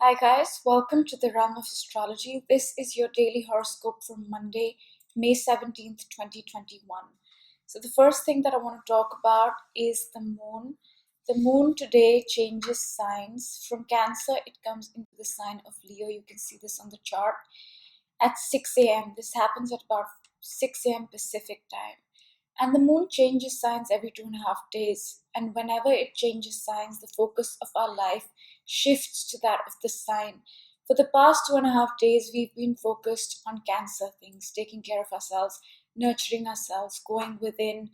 Hi guys, welcome to the Realm of Astrology. This is your daily horoscope for Monday, May 17th, 2021. So the first thing that I want to talk about is the moon. The moon today changes signs. From Cancer, it comes into the sign of Leo. You can see this on the chart at 6 a.m. This happens at about 6 a.m. Pacific time. And the moon changes signs every 2.5 days. And whenever it changes signs, the focus of our life shifts to that of the sign. For the past 2.5 days, we've been focused on Cancer things, taking care of ourselves, nurturing ourselves, going within,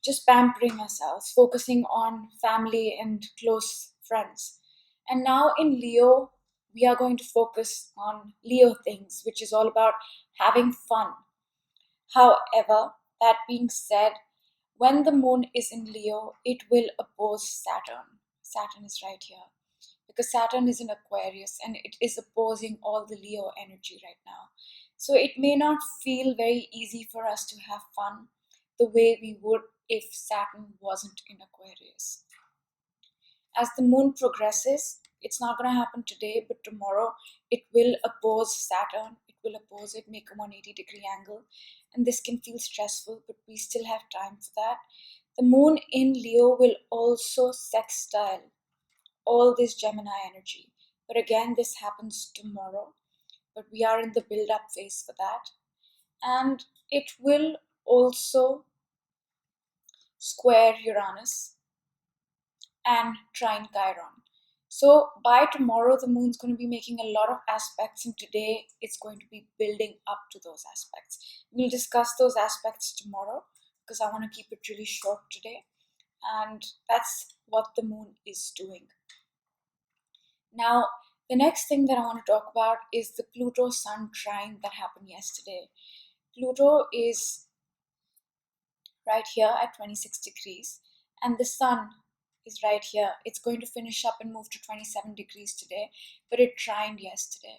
just pampering ourselves, focusing on family and close friends. And now in Leo, we are going to focus on Leo things, which is all about having fun. However, that being said, when the moon is in Leo, it will oppose Saturn. Saturn is right here because Saturn is in Aquarius and it is opposing all the Leo energy right now. So it may not feel very easy for us to have fun the way we would if Saturn wasn't in Aquarius. As the moon progresses, it's not going to happen today, but tomorrow it will oppose Saturn. It will oppose it, make a 180-degree angle, and this can feel stressful, but we still have time for that. The moon in Leo will also sextile all this Gemini energy, but again, this happens tomorrow, but we are in the build up phase for that. And it will also square Uranus and trine Chiron. So by tomorrow, the moon's going to be making a lot of aspects, and today it's going to be building up to those aspects. We'll discuss those aspects tomorrow because I want to keep it really short today, and that's what the moon is doing. Now, the next thing that I want to talk about is the Pluto Sun trine that happened yesterday. Pluto is right here at 26 degrees, and the Sun is right here. It's going to finish up and move to 27 degrees today, but it trined yesterday.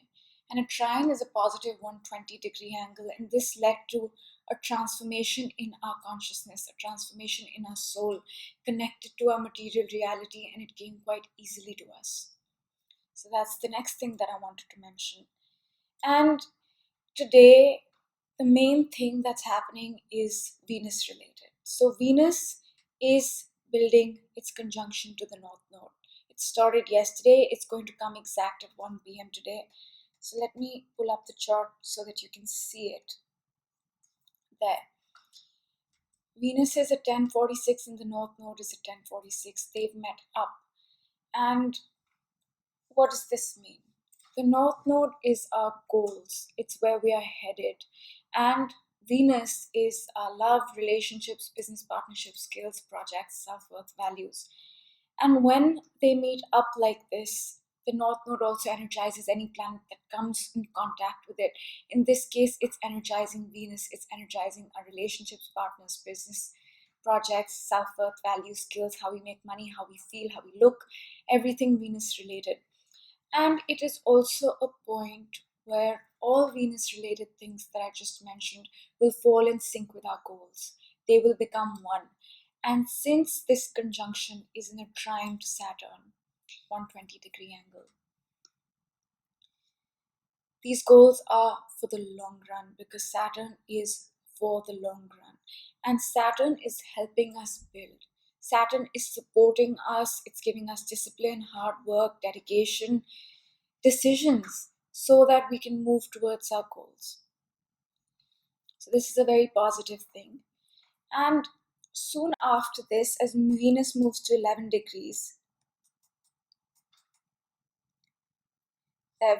And a trine is a positive 120-degree angle, and this led to a transformation in our consciousness, a transformation in our soul, connected to our material reality, and it came quite easily to us. So that's the next thing that I wanted to mention. And today, the main thing that's happening is Venus related. So Venus is building its conjunction to the North Node. It started yesterday. It's going to come exact at 1 p.m. today. So let me pull up the chart so that you can see it. There. Venus is at 10:46 and the North Node is at 10:46. They've met up. And what does this mean? The North Node is our goals. It's where we are headed. And Venus is our love, relationships, business partnerships, skills, projects, self-worth, values. And when they meet up like this, the North Node also energizes any planet that comes in contact with it. In this case, it's energizing Venus. It's energizing our relationships, partners, business, projects, self-worth, values, skills, how we make money, how we feel, how we look, everything Venus related. And it is also a point where all Venus related things that I just mentioned will fall in sync with our goals. They will become one. And since this conjunction is in a trine to Saturn, 120-degree angle, these goals are for the long run because Saturn is for the long run. And Saturn is helping us build. Saturn is supporting us, it's giving us discipline, hard work, dedication, decisions so that we can move towards our goals. So, this is a very positive thing. And soon after this, as Venus moves to 11 degrees,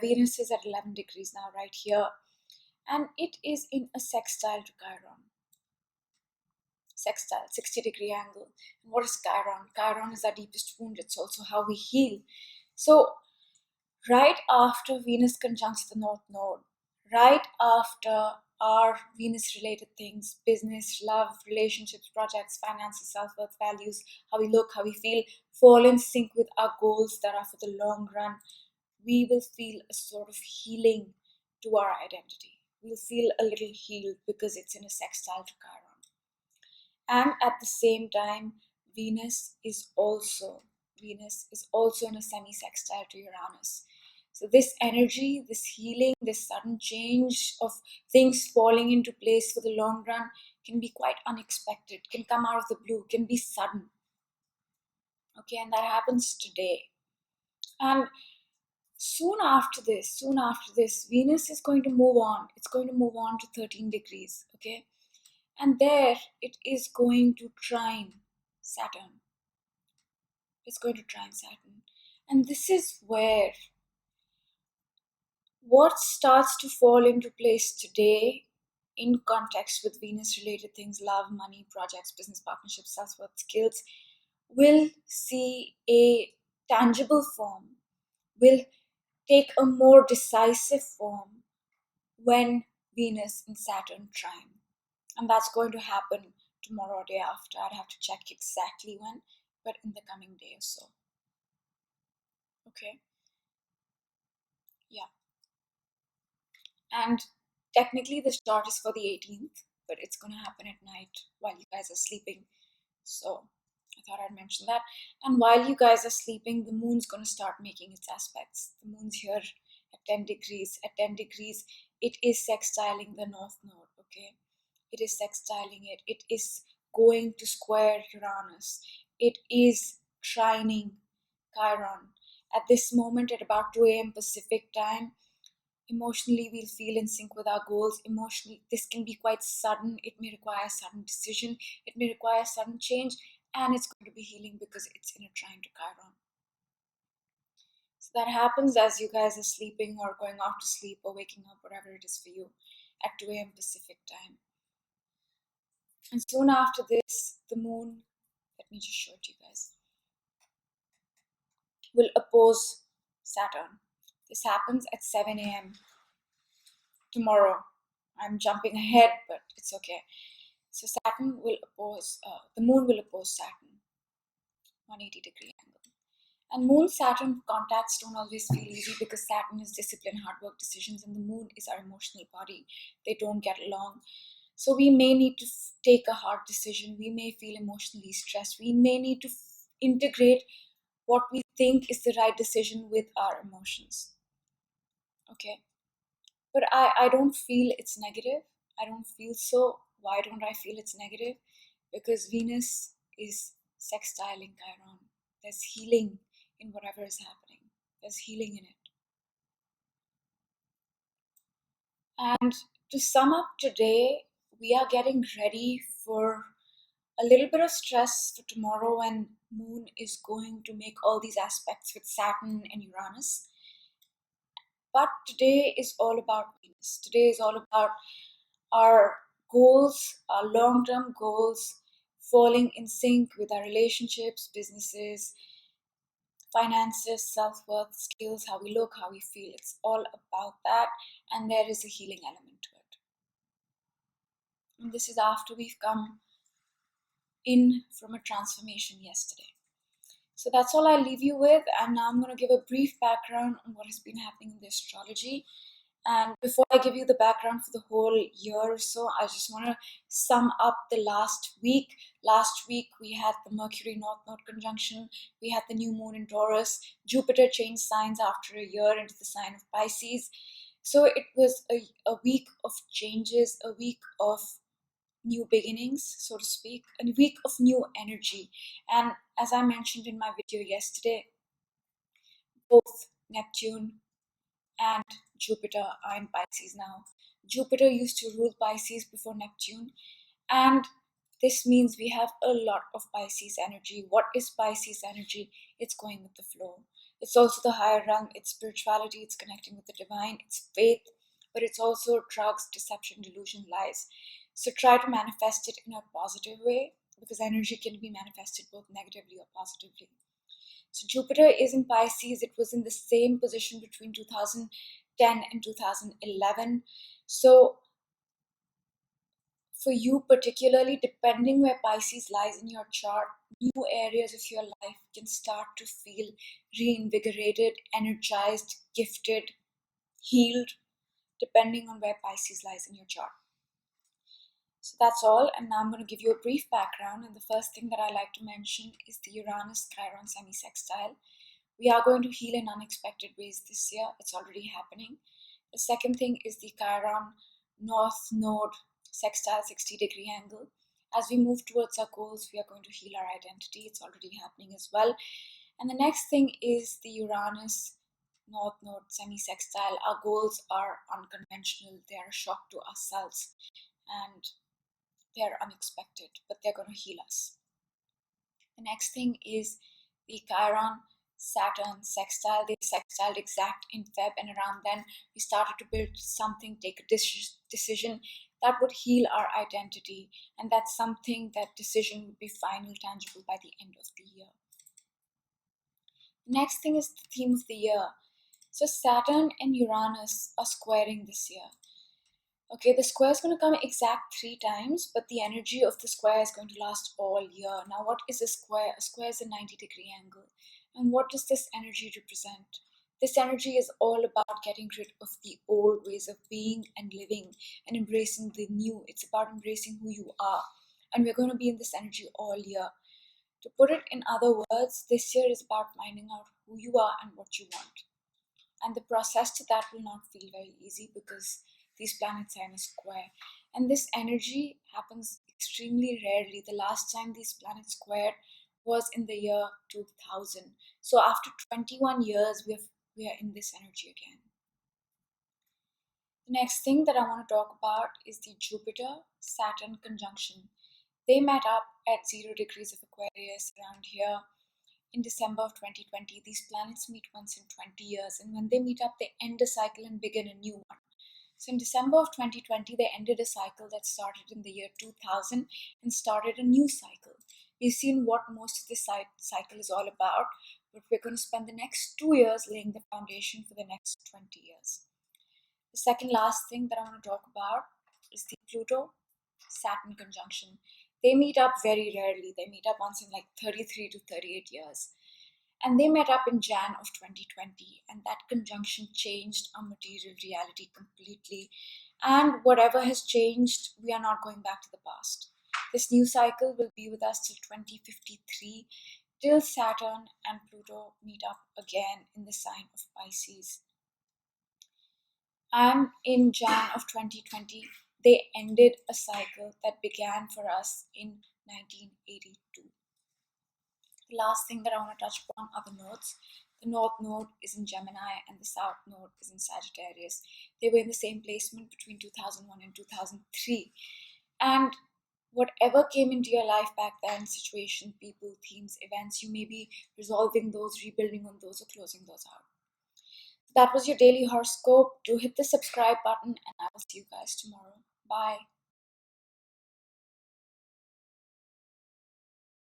Venus is at 11 degrees now, right here, and it is in a sextile to Chiron. Sextile, 60-degree angle. And what is Chiron? Chiron is our deepest wound, it's also how we heal. So, right after Venus conjuncts the North Node, right after our Venus related things, business, love, relationships, projects, finances, self-worth, values, how we look, how we feel, fall in sync with our goals that are for the long run, we will feel a sort of healing to our identity. We'll feel a little healed because it's in a sextile to Chiron. And at the same time, Venus is also in a semi-sextile to Uranus. So this energy, this healing, this sudden change of things falling into place for the long run can be quite unexpected, can come out of the blue, can be sudden. Okay, and that happens today. And soon after this, Venus is going to move on. It's going to move on to 13 degrees. Okay, and there it is going to trine Saturn. It's going to trine Saturn. And this is where what starts to fall into place today in context with Venus related things, love, money, projects, business partnerships, self worth, skills, will see a tangible form, will take a more decisive form when Venus and Saturn trine. And that's going to happen tomorrow or day after. I'd have to check exactly when, but in the coming day or so. Okay. Yeah. And technically the start is for the 18th, but it's going to happen at night while you guys are sleeping. So I thought I'd mention that. And while you guys are sleeping, the moon's going to start making its aspects. The moon's here at 10 degrees. At 10 degrees, it is sextiling the north node, okay? It is sextiling it. It is going to square Uranus. It is trining Chiron. At this moment, at about 2 a.m. Pacific time, emotionally we'll feel in sync with our goals. Emotionally, this can be quite sudden. It may require a sudden decision. It may require a sudden change, and it's going to be healing because it's in a trine to Chiron. So that happens as you guys are sleeping or going off to sleep or waking up, whatever it is for you, at 2 a.m. Pacific time. And soon after this, the moon, let me just show it to you guys, will oppose Saturn. This happens at 7 a.m. tomorrow. I'm jumping ahead, but it's okay. So Saturn will oppose, the moon will oppose Saturn, 180-degree angle. And moon Saturn contacts don't always feel easy because Saturn is discipline, hard work, decisions, and the moon is our emotional body. They don't get along. So we may need to take a hard decision. We may feel emotionally stressed. We may need to integrate what we think is the right decision with our emotions. Okay. But I don't feel it's negative. I don't feel so. Why don't I feel it's negative? Because Venus is sextiling Chiron. There's healing in whatever is happening. There's healing in it. And to sum up today, we are getting ready for a little bit of stress for tomorrow when Moon is going to make all these aspects with Saturn and Uranus. But today is all about Venus. Today is all about our goals, our long-term goals, falling in sync with our relationships, businesses, finances, self-worth, skills, how we look, how we feel. It's all about that, and there is a healing element to it. And this is after we've come in from a transformation yesterday. So that's all I'll leave you with, and now I'm going to give a brief background on what has been happening in the astrology. And before I give you the background for the whole year or so, I just want to sum up the last week. Last week, we had the Mercury North Node conjunction. We had the new moon in Taurus. Jupiter changed signs after a year into the sign of Pisces. So it was a week of changes, a week of new beginnings, so to speak, a week of new energy. And as I mentioned in my video yesterday, both Neptune and Jupiter are in Pisces now. Jupiter used to rule Pisces before Neptune, and this means we have a lot of Pisces energy. What is Pisces energy? It's going with the flow. It's also the higher realm, it's spirituality, it's connecting with the divine, it's faith, but it's also drugs, deception, delusion, lies. So try to manifest it in a positive way, because energy can be manifested both negatively or positively. So Jupiter is in Pisces. It was in the same position between 2010 and 2011. So for you particularly, depending where Pisces lies in your chart, new areas of your life can start to feel reinvigorated, energized, gifted, healed, depending on where Pisces lies in your chart. So that's all, and now I'm going to give you a brief background. And the first thing that I like to mention is the Uranus-Chiron semi-sextile, We are going to heal in unexpected ways this year. It's already happening. The second thing is the Chiron North Node sextile 60-degree angle. As we move towards our goals, we are going to heal our identity. It's already happening as well. And the next thing is the Uranus North Node semi-sextile. Our goals are unconventional. They are a shock to ourselves and they're unexpected, but they're going to heal us. The next thing is the Chiron Saturn sextile. They sextiled exact in Feb, and around then we started to build something, take a decision that would heal our identity, and that's something, that decision would be final, tangible by the end of the year. The next thing is the theme of the year. So Saturn and Uranus are squaring this year. Okay, the square is going to come exact 3 times, but the energy of the square is going to last all year. Now, what is a square? A square is a 90-degree angle. And what does this energy represent? This energy is all about getting rid of the old ways of being and living and embracing the new. It's about embracing who you are. And we're going to be in this energy all year. To put it in other words, this year is about finding out who you are and what you want. And the process to that will not feel very easy because these planets are in a square. And this energy happens extremely rarely. The last time these planets squared was in the year 2000. So after 21 years, we are in this energy again. The next thing that I want to talk about is the Jupiter-Saturn conjunction. They met up at 0 degrees of Aquarius around here in December of 2020. These planets meet once in 20 years, and when they meet up, they end a cycle and begin a new one. So in December of 2020, they ended a cycle that started in the year 2000 and started a new cycle. We've seen what most of this cycle is all about, but we're going to spend the next 2 years laying the foundation for the next 20 years. The second last thing that I want to talk about is the Pluto-Saturn conjunction. They meet up very rarely. They meet up once in like 33 to 38 years. And they met up in Jan of 2020, and that conjunction changed our material reality completely. And whatever has changed, we are not going back to the past. This new cycle will be with us till 2053, till Saturn and Pluto meet up again in the sign of Pisces. And in Jan of 2020, they ended a cycle that began for us in 1982. The last thing that I want to touch upon are the nodes. The North Node is in Gemini and the South Node is in Sagittarius. They were in the same placement between 2001 and 2003. And whatever came into your life back then, situation, people, themes, events, you may be resolving those, rebuilding on those, or closing those out. That was your daily horoscope. Do hit the subscribe button, and I will see you guys tomorrow. Bye.